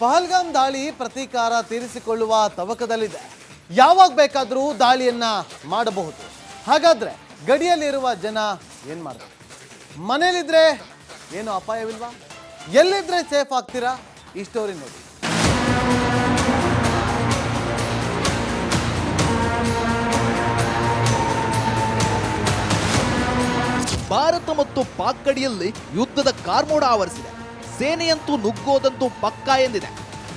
ಪಹಲ್ಗಾಮ್ ದಾಳಿ ಪ್ರತೀಕಾರ ತೀರಿಸಿಕೊಳ್ಳುವ ತವಕದಲ್ಲಿದೆ. ಯಾವಾಗ ಬೇಕಾದರೂ ದಾಳಿಯನ್ನ ಮಾಡಬಹುದು. ಹಾಗಾದ್ರೆ ಗಡಿಯಲ್ಲಿರುವ ಜನ ಏನು ಮಾಡ್ತಾರೆ? ಮನೇಲಿದ್ರೆ ಏನು ಅಪಾಯವಿಲ್ವಾ? ಎಲ್ಲಿದ್ರೆ ಸೇಫ್ ಆಗ್ತೀರಾ? ಈ ಸ್ಟೋರಿ ನೋಡಿ. ಭಾರತ ಮತ್ತು ಪಾಕ್ ಗಡಿಯಲ್ಲಿ ಯುದ್ಧದ ಕಾರ್ಮೋಡ ಆವರಿಸಿದೆ. ಸೇನೆಯಂತೂ ನುಗ್ಗೋದಂತೂ ಪಕ್ಕಾ ಎಂದಿದೆ.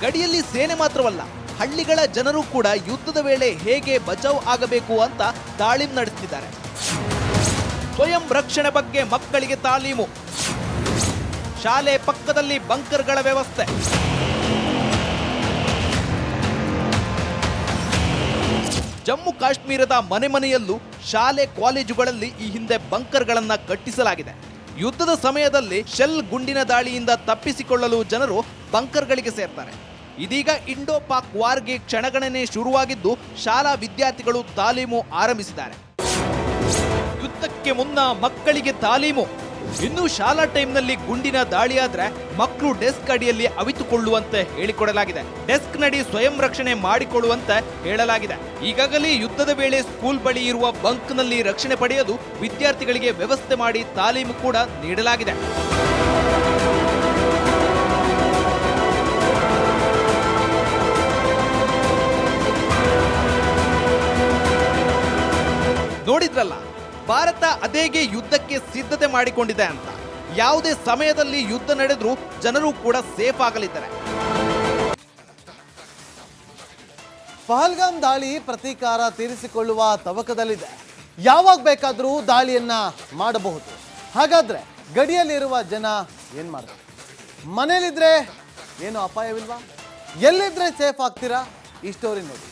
ಗಡಿಯಲ್ಲಿ ಸೇನೆ ಮಾತ್ರವಲ್ಲ, ಹಳ್ಳಿಗಳ ಜನರು ಕೂಡ ಯುದ್ಧದ ವೇಳೆ ಹೇಗೆ ಬಚಾವ್ ಆಗಬೇಕು ಅಂತ ತಾಲೀಮು ನಡೆಸುತ್ತಿದ್ದಾರೆ. ಸ್ವಯಂ ರಕ್ಷಣೆ ಬಗ್ಗೆ ಮಕ್ಕಳಿಗೆ ತಾಲೀಮು, ಶಾಲೆ ಪಕ್ಕದಲ್ಲಿ ಬಂಕರ್ಗಳ ವ್ಯವಸ್ಥೆ, ಜಮ್ಮು ಕಾಶ್ಮೀರದ ಮನೆ ಮನೆಯಲ್ಲೂ ಶಾಲೆ ಕಾಲೇಜುಗಳಲ್ಲಿ ಈ ಹಿಂದೆ ಬಂಕರ್ಗಳನ್ನ ಕಟ್ಟಿಸಲಾಗಿದೆ. ಯುದ್ಧದ ಸಮಯದಲ್ಲಿ ಶೆಲ್ ಗುಂಡಿನ ದಾಳಿಯಿಂದ ತಪ್ಪಿಸಿಕೊಳ್ಳಲು ಜನರು ಬಂಕರ್ಗಳಿಗೆ ಸೇರ್ತಾರೆ. ಇದೀಗ ಇಂಡೋ ಪಾಕ್ ವಾರ್ಗೆ ಕ್ಷಣಗಣನೆ ಶುರುವಾಗಿದ್ದು ಶಾಲಾ ವಿದ್ಯಾರ್ಥಿಗಳು ತಾಲೀಮು ಆರಂಭಿಸಿದ್ದಾರೆ. ಯುದ್ಧಕ್ಕೆ ಮುನ್ನ ಮಕ್ಕಳಿಗೆ ತಾಲೀಮು. ಇನ್ನು ಶಾಲಾ ಟೈಮ್ನಲ್ಲಿ ಗುಂಡಿನ ದಾಳಿಯಾದ್ರೆ ಮಕ್ಕಳು ಡೆಸ್ಕ್ ಅಡಿಯಲ್ಲಿ ಅವಿತುಕೊಳ್ಳುವಂತೆ ಹೇಳಿಕೊಡಲಾಗಿದೆ. ಡೆಸ್ಕ್ ನಡಿ ಸ್ವಯಂ ರಕ್ಷಣೆ ಮಾಡಿಕೊಳ್ಳುವಂತೆ ಹೇಳಲಾಗಿದೆ. ಈಗಾಗಲೇ ಯುದ್ಧದ ವೇಳೆ ಸ್ಕೂಲ್ ಬಳಿ ಇರುವ ಬಂಕ್ನಲ್ಲಿ ರಕ್ಷಣೆ ಪಡೆಯಲು ವಿದ್ಯಾರ್ಥಿಗಳಿಗೆ ವ್ಯವಸ್ಥೆ ಮಾಡಿ ತಾಲೀಮು ಕೂಡ ನೀಡಲಾಗಿದೆ. ನೋಡಿದ್ರಲ್ಲ, ಭಾರತ ಅದೇಗೆ ಯುದ್ಧಕ್ಕೆ ಸಿದ್ಧತೆ ಮಾಡಿಕೊಂಡಿದೆ ಅಂತ. ಯಾವುದೇ ಸಮಯದಲ್ಲಿ ಯುದ್ಧ ನಡೆದ್ರೂ ಜನರು ಕೂಡ ಸೇಫ್ ಆಗಲಿದ್ದಾರೆ. ಪಹಲ್ಗಾಮ್ ದಾಳಿ ಪ್ರತೀಕಾರ ತೀರಿಸಿಕೊಳ್ಳುವ ತವಕದಲ್ಲಿದೆ. ಯಾವಾಗ ಬೇಕಾದರೂ ದಾಳಿಯನ್ನ ಮಾಡಬಹುದು. ಹಾಗಾದ್ರೆ ಗಡಿಯಲ್ಲಿರುವ ಜನ ಏನು ಮಾಡ್ತಾರೆ? ಮನೇಲಿದ್ರೆ ಏನು ಅಪಾಯವಿಲ್ವಾ? ಎಲ್ಲಿದ್ರೆ ಸೇಫ್ ಆಗ್ತೀರಾ? ಈ ಸ್ಟೋರಿ ನೋಡಿ.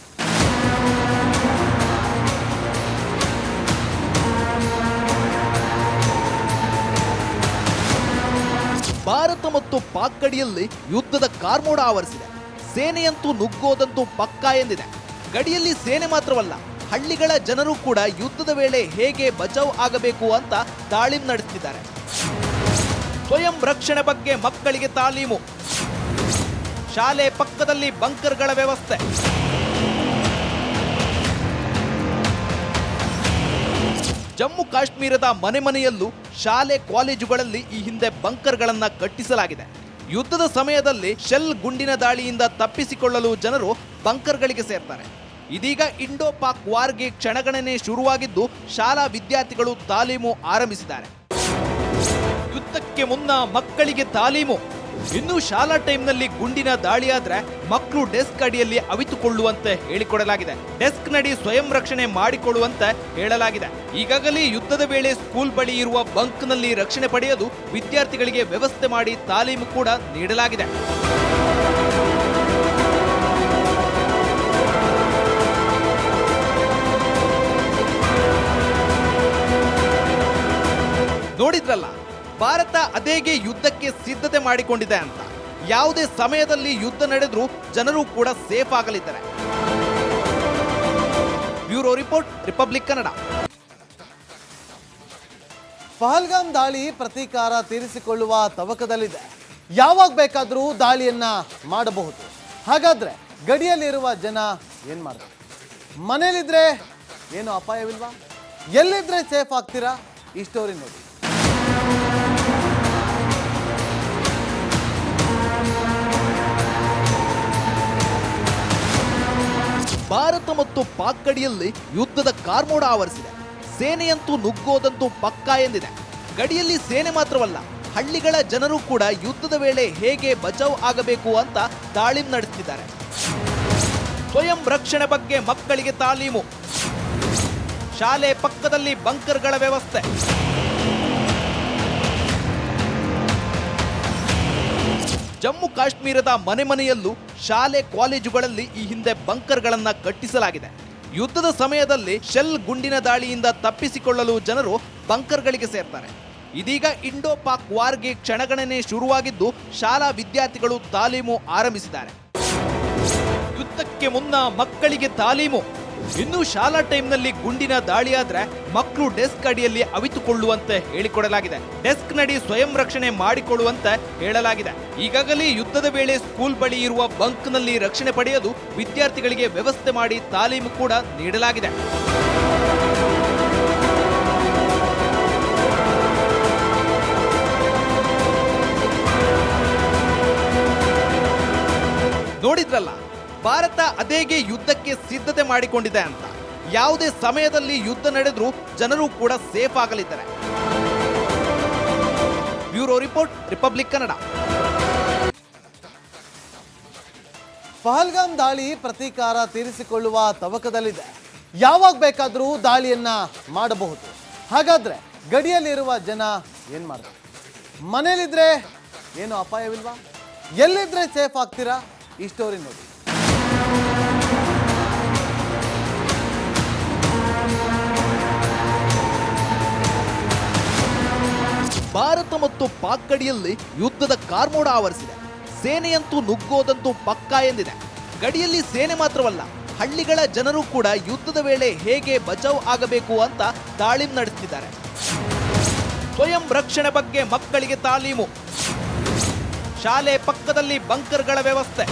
ಭಾರತ ಮತ್ತು ಪಾಕ್ ಗಡಿಯಲ್ಲಿ ಯುದ್ಧದ ಕಾರ್ಮೋಡ ಆವರಿಸಿದೆ. ಸೇನೆಯಂತೂ ನುಗ್ಗೋದಂತೂ ಪಕ್ಕಾ ಎಂದಿದೆ. ಗಡಿಯಲ್ಲಿ ಸೇನೆ ಮಾತ್ರವಲ್ಲ, ಹಳ್ಳಿಗಳ ಜನರು ಕೂಡ ಯುದ್ಧದ ವೇಳೆ ಹೇಗೆ ಬಚಾವ್ ಆಗಬೇಕು ಅಂತ ತಾಲೀಮು ನಡೆಸುತ್ತಿದ್ದಾರೆ. ಸ್ವಯಂ ರಕ್ಷಣೆ ಬಗ್ಗೆ ಮಕ್ಕಳಿಗೆ ತಾಲೀಮು, ಶಾಲೆ ಪಕ್ಕದಲ್ಲಿ ಬಂಕರ್ಗಳ ವ್ಯವಸ್ಥೆ, ಜಮ್ಮು ಕಾಶ್ಮೀರದ ಮನೆ ಮನೆಯಲ್ಲೂ ಶಾಲೆ ಕಾಲೇಜುಗಳಲ್ಲಿ ಈ ಹಿಂದೆ ಬಂಕರ್ಗಳನ್ನ ಕಟ್ಟಿಸಲಾಗಿದೆ. ಯುದ್ಧದ ಸಮಯದಲ್ಲಿ ಶೆಲ್ ಗುಂಡಿನ ದಾಳಿಯಿಂದ ತಪ್ಪಿಸಿಕೊಳ್ಳಲು ಜನರು ಬಂಕರ್ಗಳಿಗೆ ಸೇರ್ತಾರೆ. ಇದೀಗ ಇಂಡೋ ಪಾಕ್ ವಾರ್ಗೆ ಕ್ಷಣಗಣನೆ ಶುರುವಾಗಿದ್ದು ಶಾಲಾ ವಿದ್ಯಾರ್ಥಿಗಳು ತಾಲೀಮು ಆರಂಭಿಸಿದ್ದಾರೆ. ಯುದ್ಧಕ್ಕೆ ಮುನ್ನ ಮಕ್ಕಳಿಗೆ ತಾಲೀಮು. ಇನ್ನು ಶಾಲಾ ಟೈಮ್ನಲ್ಲಿ ಗುಂಡಿನ ದಾಳಿಯಾದ್ರೆ ಮಕ್ಕಳು ಡೆಸ್ಕ್ ಅಡಿಯಲ್ಲಿ ಅವಿತುಕೊಳ್ಳುವಂತೆ ಹೇಳಿಕೊಡಲಾಗಿದೆ. ಡೆಸ್ಕ್ ನಡಿ ಸ್ವಯಂ ರಕ್ಷಣೆ ಮಾಡಿಕೊಳ್ಳುವಂತೆ ಹೇಳಲಾಗಿದೆ. ಈಗಾಗಲೇ ಯುದ್ಧದ ವೇಳೆ ಸ್ಕೂಲ್ ಬಳಿ ಇರುವ ಬಂಕ್ನಲ್ಲಿ ರಕ್ಷಣೆ ಪಡೆಯಲು ವಿದ್ಯಾರ್ಥಿಗಳಿಗೆ ವ್ಯವಸ್ಥೆ ಮಾಡಿ ತಾಲೀಮು ಕೂಡ ನೀಡಲಾಗಿದೆ. ನೋಡಿದ್ರಲ್ಲ, ಭಾರತ ಅದೇಗೆ ಯುದ್ಧಕ್ಕೆ ಸಿದ್ಧತೆ ಮಾಡಿಕೊಂಡಿದೆ ಅಂತ. ಯಾವುದೇ ಸಮಯದಲ್ಲಿ ಯುದ್ಧ ನಡೆದ್ರೂ ಜನರು ಕೂಡ ಸೇಫ್ ಆಗಲಿದ್ದಾರೆ. Bureau report, Republic Kannada. Pahalgam ದಾಳಿ ಪ್ರತೀಕಾರ ತೀರಿಸಿಕೊಳ್ಳುವ ತವಕದಲ್ಲಿದೆ. ಯಾವಾಗ ಬೇಕಾದರೂ ದಾಳಿಯನ್ನ ಮಾಡಬಹುದು. ಹಾಗಾದ್ರೆ ಗಡಿಯಲ್ಲಿರುವ ಜನ ಏನು ಮಾಡ್ತಾರೆ? ಮನೇಲಿದ್ರೆ ಏನು ಅಪಾಯವಿಲ್ವಾ? ಎಲ್ಲಿದ್ರೆ ಸೇಫ್ ಆಗ್ತೀರಾ? ಈ ಸ್ಟೋರಿ ನೋಡಿ. ಭಾರತ ಮತ್ತು ಪಾಕ್ ಗಡಿಯಲ್ಲಿ ಯುದ್ಧದ ಕಾರ್ಮೋಡ ಆವರಿಸಿದೆ. ಸೇನೆಯಂತೂ ನುಗ್ಗೋದಂತೂ ಪಕ್ಕಾ ಎಂದಿದೆ. ಗಡಿಯಲ್ಲಿ ಸೇನೆ ಮಾತ್ರವಲ್ಲ, ಹಳ್ಳಿಗಳ ಜನರು ಕೂಡ ಯುದ್ಧದ ವೇಳೆ ಹೇಗೆ ಬಚಾವ್ ಆಗಬೇಕು ಅಂತ ತಾಲೀಮು ನಡೆಸುತ್ತಿದ್ದಾರೆ. ಸ್ವಯಂ ರಕ್ಷಣೆ ಬಗ್ಗೆ ಮಕ್ಕಳಿಗೆ ತಾಲೀಮು, ಶಾಲೆ ಪಕ್ಕದಲ್ಲಿ ಬಂಕರ್ಗಳ ವ್ಯವಸ್ಥೆ, ಜಮ್ಮು ಕಾಶ್ಮೀರದ ಮನೆ ಮನೆಯಲ್ಲೂ ಶಾಲೆ ಕಾಲೇಜುಗಳಲ್ಲಿ ಈ ಹಿಂದೆ ಬಂಕರ್ಗಳನ್ನ ಕಟ್ಟಿಸಲಾಗಿದೆ. ಯುದ್ಧದ ಸಮಯದಲ್ಲಿ ಶೆಲ್ ಗುಂಡಿನ ದಾಳಿಯಿಂದ ತಪ್ಪಿಸಿಕೊಳ್ಳಲು ಜನರು ಬಂಕರ್ಗಳಿಗೆ ಸೇರ್ತಾರೆ. ಇದೀಗ ಇಂಡೋ ಪಾಕ್ ವಾರ್ಗೆ ಕ್ಷಣಗಣನೆ ಶುರುವಾಗಿದ್ದು ಶಾಲಾ ವಿದ್ಯಾರ್ಥಿಗಳು ತಾಲೀಮು ಆರಂಭಿಸಿದ್ದಾರೆ. ಯುದ್ಧಕ್ಕೆ ಮುನ್ನ ಮಕ್ಕಳಿಗೆ ತಾಲೀಮು. ಇನ್ನು ಶಾಲಾ ಟೈಮ್ನಲ್ಲಿ ಗುಂಡಿನ ದಾಳಿಯಾದ್ರೆ ಮಕ್ಕಳು ಡೆಸ್ಕ್ ಅಡಿಯಲ್ಲಿ ಅವಿತುಕೊಳ್ಳುವಂತೆ ಹೇಳಿಕೊಡಲಾಗಿದೆ. ಡೆಸ್ಕ್ ನಡಿ ಸ್ವಯಂ ರಕ್ಷಣೆ ಮಾಡಿಕೊಳ್ಳುವಂತೆ ಹೇಳಲಾಗಿದೆ. ಈಗಾಗಲೇ ಯುದ್ಧದ ವೇಳೆ ಸ್ಕೂಲ್ ಬಳಿ ಇರುವ ಬಂಕ್ನಲ್ಲಿ ರಕ್ಷಣೆ ಪಡೆಯಲು ವಿದ್ಯಾರ್ಥಿಗಳಿಗೆ ವ್ಯವಸ್ಥೆ ಮಾಡಿ ತಾಲೀಮು ಕೂಡ ನೀಡಲಾಗಿದೆ. ನೋಡಿದ್ರಲ್ಲ, ಭಾರತ ಅದೇಗೆ ಯುದ್ಧಕ್ಕೆ ಸಿದ್ಧತೆ ಮಾಡಿಕೊಂಡಿದೆ ಅಂತ. ಯಾವುದೇ ಸಮಯದಲ್ಲಿ ಯುದ್ಧ ನಡೆದರೂ ಜನರು ಕೂಡ ಸೇಫ್ ಆಗಲಿದ್ದಾರೆ. Bureau report, Republic Kannada. Pahalgam ದಾಳಿ ಪ್ರತೀಕಾರ ತೀರಿಸಿಕೊಳ್ಳುವ ತವಕದಲ್ಲಿದೆ. ಯಾವಾಗ ಬೇಕಾದರೂ ದಾಳಿಯನ್ನ ಮಾಡಬಹುದು. ಹಾಗಾದ್ರೆ ಗಡಿಯಲ್ಲಿರುವ ಜನ ಏನ್ ಮಾಡ್ತಾರೆ? ಮನೇಲಿದ್ರೆ ಏನು ಅಪಾಯವಿಲ್ವಾ? ಎಲ್ಲಿದ್ರೆ ಸೇಫ್ ಆಗ್ತೀರಾ? ಈ ಸ್ಟೋರಿ ನೋಡಿ. ಭಾರತ ಮತ್ತು ಪಾಕ್ ಗಡಿಯಲ್ಲಿ ಯುದ್ಧದ ಕಾರ್ಮೋಡ ಆವರಿಸಿದೆ. ಸೇನೆಯಂತೂ ನುಗ್ಗೋದಂತೂ ಪಕ್ಕಾ ಎಂದಿದೆ. ಗಡಿಯಲ್ಲಿ ಸೇನೆ ಮಾತ್ರವಲ್ಲ, ಹಳ್ಳಿಗಳ ಜನರು ಕೂಡ ಯುದ್ಧದ ವೇಳೆ ಹೇಗೆ ಬಚಾವ್ ಆಗಬೇಕು ಅಂತ ತಾಲೀಮು ನಡೆಸುತ್ತಿದ್ದಾರೆ. ಸ್ವಯಂ ರಕ್ಷಣೆ ಬಗ್ಗೆ ಮಕ್ಕಳಿಗೆ ತಾಲೀಮು, ಶಾಲೆ ಪಕ್ಕದಲ್ಲಿ ಬಂಕರ್ಗಳ ವ್ಯವಸ್ಥೆ.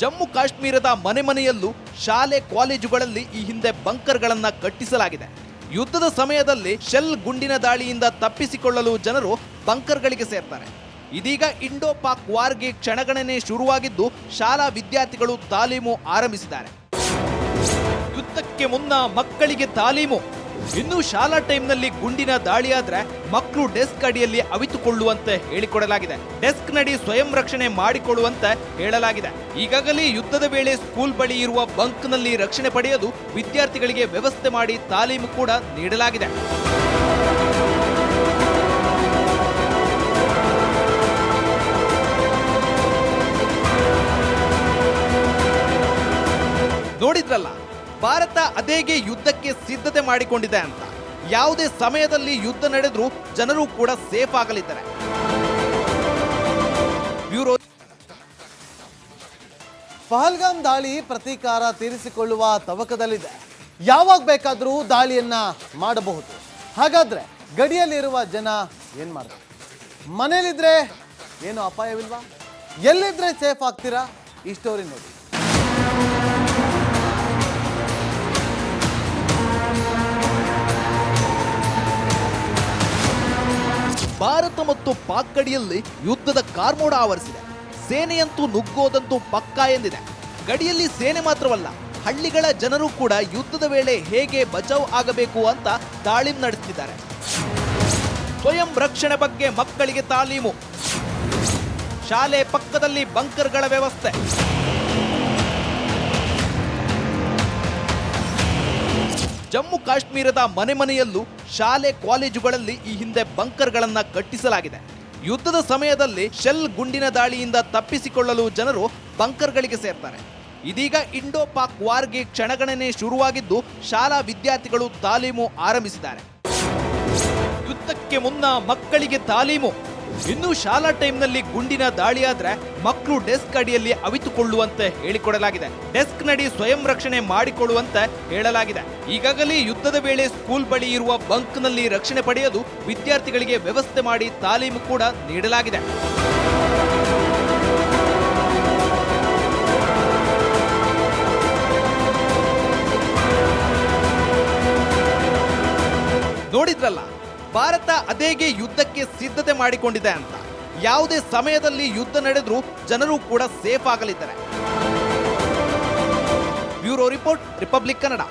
ಜಮ್ಮು ಕಾಶ್ಮೀರದ ಮನೆಯಲ್ಲೂ ಶಾಲೆ ಕಾಲೇಜುಗಳಲ್ಲಿ ಈ ಹಿಂದೆ ಬಂಕರ್ಗಳನ್ನ ಕಟ್ಟಿಸಲಾಗಿದೆ. ಯುದ್ಧದ ಸಮಯದಲ್ಲಿ ಶೆಲ್ ಗುಂಡಿನ ದಾಳಿಯಿಂದ ತಪ್ಪಿಸಿಕೊಳ್ಳಲು ಜನರು ಬಂಕರ್ಗಳಿಗೆ ಸೇರ್ತಾರೆ. ಇದೀಗ ಇಂಡೋ ಪಾಕ್ ವಾರ್ಗೆ ಕ್ಷಣಗಣನೆ ಶುರುವಾಗಿದ್ದು ಶಾಲಾ ವಿದ್ಯಾರ್ಥಿಗಳು ತಾಲೀಮು ಆರಂಭಿಸಿದ್ದಾರೆ. ಯುದ್ಧಕ್ಕೆ ಮುನ್ನ ಮಕ್ಕಳಿಗೆ ತಾಲೀಮು. ಇನ್ನು ಶಾಲಾ ಟೈಮ್ನಲ್ಲಿ ಗುಂಡಿನ ದಾಳಿಯಾದ್ರೆ ಮಕ್ಕಳು ಡೆಸ್ಕ್ ಅಡಿಯಲ್ಲಿ ಅವಿತುಕೊಳ್ಳುವಂತೆ ಹೇಳಿಕೊಡಲಾಗಿದೆ. ಡೆಸ್ಕ್ ನಡಿ ಸ್ವಯಂ ರಕ್ಷಣೆ ಮಾಡಿಕೊಳ್ಳುವಂತೆ ಹೇಳಲಾಗಿದೆ. ಈಗಾಗಲೇ ಯುದ್ಧದ ವೇಳೆ ಸ್ಕೂಲ್ ಬಳಿ ಇರುವ ಬಂಕ್ನಲ್ಲಿ ರಕ್ಷಣೆ ಪಡೆಯಲು ವಿದ್ಯಾರ್ಥಿಗಳಿಗೆ ವ್ಯವಸ್ಥೆ ಮಾಡಿ ತಾಲೀಮು ಕೂಡ ನೀಡಲಾಗಿದೆ. ನೋಡಿದ್ರಲ್ಲ, ಭಾರತ ಅದೇಗೆ ಯುದ್ಧಕ್ಕೆ ಸಿದ್ಧತೆ ಮಾಡಿಕೊಂಡಿದೆ ಅಂತ. ಯಾವುದೇ ಸಮಯದಲ್ಲಿ ಯುದ್ಧ ನಡೆದರೂ ಜನರು ಕೂಡ ಸೇಫ್ ಆಗಲಿದ್ದಾರೆ. ಬ್ಯೂರೋ. ಪಹಲ್ಗಾಮ್ ದಾಳಿ ಪ್ರತೀಕಾರ ತೀರಿಸಿಕೊಳ್ಳುವ ತವಕದಲ್ಲಿದೆ. ಯಾವಾಗ ಬೇಕಾದರೂ ದಾಳಿಯನ್ನ ಮಾಡಬಹುದು. ಹಾಗಾದ್ರೆ ಗಡಿಯಲ್ಲಿರುವ ಜನ ಏನ್ ಮಾಡ್ತಾರೆ? ಮನೇಲಿದ್ರೆ ಏನು ಅಪಾಯವಿಲ್ವಾ? ಎಲ್ಲಿದ್ರೆ ಸೇಫ್ ಆಗ್ತೀರಾ? ಈ ಸ್ಟೋರಿ ನೋಡಿ. ಭಾರತ ಮತ್ತು ಪಾಕ್ ಗಡಿಯಲ್ಲಿ ಯುದ್ಧದ ಕಾರ್ಮೋಡ ಆವರಿಸಿದೆ. ಸೇನೆಯಂತೂ ನುಗ್ಗೋದಂತೂ ಪಕ್ಕಾ ಎಂದಿದೆ. ಗಡಿಯಲ್ಲಿ ಸೇನೆ ಮಾತ್ರವಲ್ಲ, ಹಳ್ಳಿಗಳ ಜನರು ಕೂಡ ಯುದ್ಧದ ವೇಳೆ ಹೇಗೆ ಬಚಾವ್ ಆಗಬೇಕು ಅಂತ ತಾಲೀಮು ನಡೆಸುತ್ತಿದ್ದಾರೆ. ಸ್ವಯಂ ರಕ್ಷಣೆ ಬಗ್ಗೆ ಮಕ್ಕಳಿಗೆ ತಾಲೀಮು, ಶಾಲೆ ಪಕ್ಕದಲ್ಲಿ ಬಂಕರ್ಗಳ ವ್ಯವಸ್ಥೆ. ಜಮ್ಮು ಕಾಶ್ಮೀರದ ಮನೆಯಲ್ಲೂ ಶಾಲೆ ಕಾಲೇಜುಗಳಲ್ಲಿ ಈ ಹಿಂದೆ ಬಂಕರ್ಗಳನ್ನ ಕಟ್ಟಿಸಲಾಗಿದೆ. ಯುದ್ಧದ ಸಮಯದಲ್ಲಿ ಶೆಲ್ ಗುಂಡಿನ ದಾಳಿಯಿಂದ ತಪ್ಪಿಸಿಕೊಳ್ಳಲು ಜನರು ಬಂಕರ್ಗಳಿಗೆ ಸೇರ್ತಾರೆ. ಇದೀಗ ಇಂಡೋ ಪಾಕ್ ವಾರ್ಗೆ ಕ್ಷಣಗಣನೆ ಶುರುವಾಗಿದ್ದು ಶಾಲಾ ವಿದ್ಯಾರ್ಥಿಗಳು ತಾಲೀಮು ಆರಂಭಿಸಿದ್ದಾರೆ. ಯುದ್ಧಕ್ಕೆ ಮುನ್ನ ಮಕ್ಕಳಿಗೆ ತಾಲೀಮು. ಇನ್ನು ಶಾಲಾ ಟೈಮ್ನಲ್ಲಿ ಗುಂಡಿನ ದಾಳಿಯಾದ್ರೆ ಮಕ್ಕಳು ಡೆಸ್ಕ್ ಅಡಿಯಲ್ಲಿ ಅವಿತುಕೊಳ್ಳುವಂತೆ ಹೇಳಿಕೊಡಲಾಗಿದೆ. ಡೆಸ್ಕ್ ನಡಿ ಸ್ವಯಂ ರಕ್ಷಣೆ ಮಾಡಿಕೊಳ್ಳುವಂತೆ ಹೇಳಲಾಗಿದೆ. ಈಗಾಗಲೇ ಯುದ್ಧದ ವೇಳೆ ಸ್ಕೂಲ್ ಬಳಿ ಇರುವ ಬಂಕ್ನಲ್ಲಿ ರಕ್ಷಣೆ ಪಡೆಯಲು ವಿದ್ಯಾರ್ಥಿಗಳಿಗೆ ವ್ಯವಸ್ಥೆ ಮಾಡಿ ತಾಲೀಮು ಕೂಡ ನೀಡಲಾಗಿದೆ. ನೋಡಿದ್ರಲ್ಲ, ಭಾರತ ಅದೇಗೆ ಯುದ್ಧಕ್ಕೆ ಸಿದ್ಧತೆ ಮಾಡಿಕೊಂಡಿದೆ ಅಂತ. ಯಾವುದೇ ಸಮಯದಲ್ಲಿ ಯುದ್ಧ ನಡೆದರೂ ಜನರು ಕೂಡ ಸೇಫ್ ಆಗಲಿದ್ದಾರೆ. Bureau report, Republic Kannada.